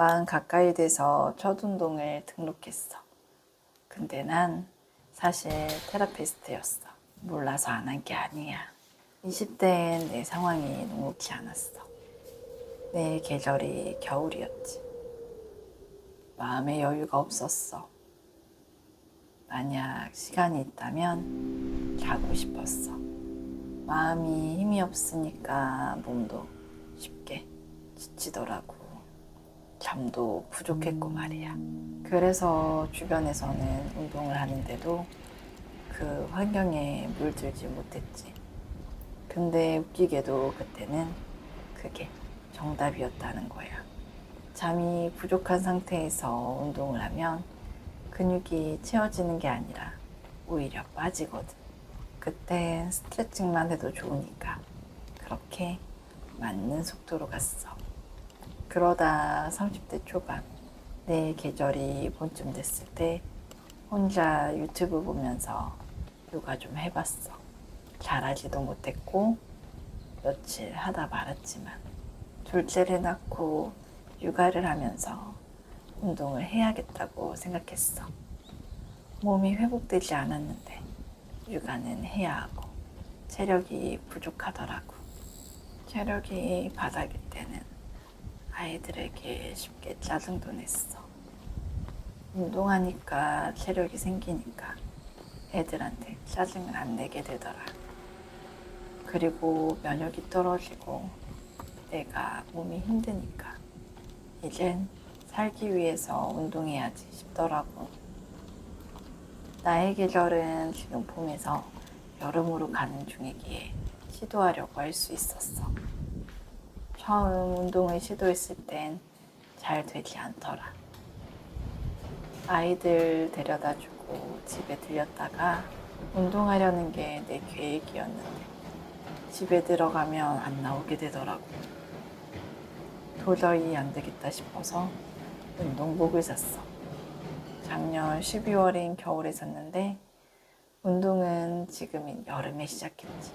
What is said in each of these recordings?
마흔 가까이 돼서 첫 운동을 등록했어. 근데 난 사실 테라피스트였어. 몰라서 안 한 게 아니야. 20대엔 내 상황이 녹록지 않았어. 내 계절이 겨울이었지. 마음의 여유가 없었어. 만약 시간이 있다면 자고 싶었어. 마음이 힘이 없으니까 몸도 쉽게 지치더라고. 잠도 부족했고 말이야. 그래서 주변에서는 운동을 하는데도 그 환경에 물들지 못했지. 근데 웃기게도 그때는 그게 정답이었다는 거야. 잠이 부족한 상태에서 운동을 하면 근육이 채워지는 게 아니라 오히려 빠지거든. 그땐 스트레칭만 해도 좋으니까 그렇게 맞는 속도로 갔어. 그러다 30대 초반 내 계절이 본쯤 됐을 때 혼자 유튜브 보면서 요가 좀 해봤어. 잘하지도 못했고 며칠 하다 말았지만 둘째를 낳고 육아를 하면서 운동을 해야겠다고 생각했어. 몸이 회복되지 않았는데 육아는 해야 하고 체력이 부족하더라고. 체력이 바닥일 때는 아이들에게 쉽게 짜증도 냈어. 운동하니까 체력이 생기니까 애들한테 짜증을 안 내게 되더라. 그리고 면역이 떨어지고 내가 몸이 힘드니까 이젠 살기 위해서 운동해야지 싶더라고. 나의 계절은 지금 봄에서 여름으로 가는 중이기에 시도하려고 할 수 있었어. 처음 운동을 시도했을 땐 잘 되지 않더라. 아이들 데려다주고 집에 들렸다가 운동하려는 게 내 계획이었는데 집에 들어가면 안 나오게 되더라고. 도저히 안 되겠다 싶어서 운동복을 샀어. 작년 12월인 겨울에 샀는데 운동은 지금인 여름에 시작했지.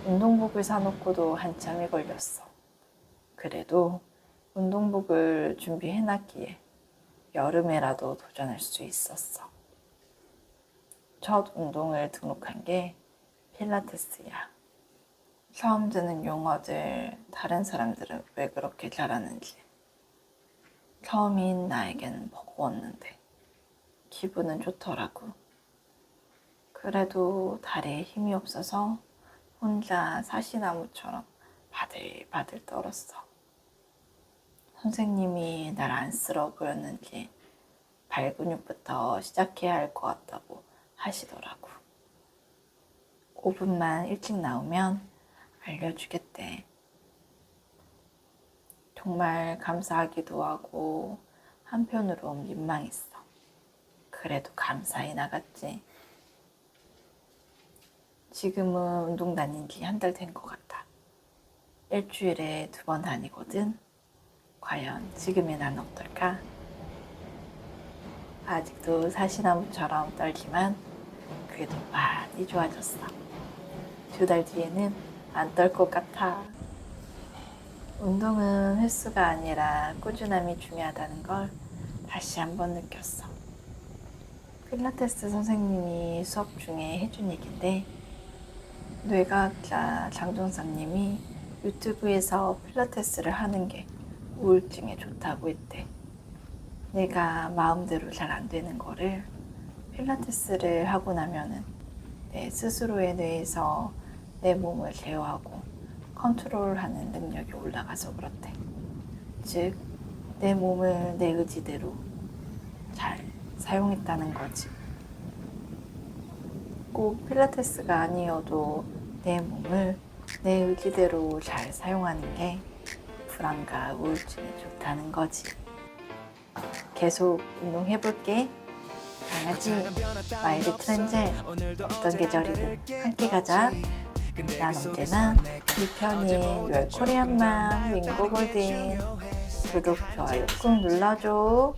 운동복을 사놓고도 한참이 걸렸어. 그래도 운동복을 준비해놨기에 여름에라도 도전할 수 있었어. 첫 운동을 등록한 게 필라테스야. 처음 듣는 용어들 다른 사람들은 왜 그렇게 잘하는지. 처음인 나에겐 버거웠는데 기분은 좋더라고. 그래도 다리에 힘이 없어서 혼자 사시나무처럼 바들바들 떨었어. 선생님이 날 안쓰러워 보였는지 발 근육부터 시작해야 할 것 같다고 하시더라고. 5분만 일찍 나오면 알려주겠대. 정말 감사하기도 하고 한편으로 민망했어. 그래도 감사히 나갔지. 지금은 운동 다닌 지 한 달 된 것 같아. 일주일에 2번 다니거든. 과연 지금의 난 어떨까? 아직도 사시나무처럼 떨지만 그래도 많이 좋아졌어. 2달 뒤에는 안 떨 것 같아. 운동은 횟수가 아니라 꾸준함이 중요하다는 걸 다시 한번 느꼈어. 필라테스 선생님이 수업 중에 해준 얘기인데 뇌과학자 장종삼님이 유튜브에서 필라테스를 하는 게 우울증에 좋다고 했대. 내가 마음대로 잘 안 되는 거를 필라테스를 하고 나면은 내 스스로의 뇌에서 내 몸을 제어하고 컨트롤하는 능력이 올라가서 그렇대. 즉, 내 몸을 내 의지대로 잘 사용했다는 거지. 꼭 필라테스가 아니어도 내 몸을 내 의지대로 잘 사용하는 게 불안과 우울증에 좋다는 거지. 계속 운동해볼게. 강아지, 마이 리틀 엔젤. 어떤 계절이든 함께 가자. 난 언제나 네 편인 열 코리안맘 윙고 골든. 구독, 좋아요 꾹 눌러줘.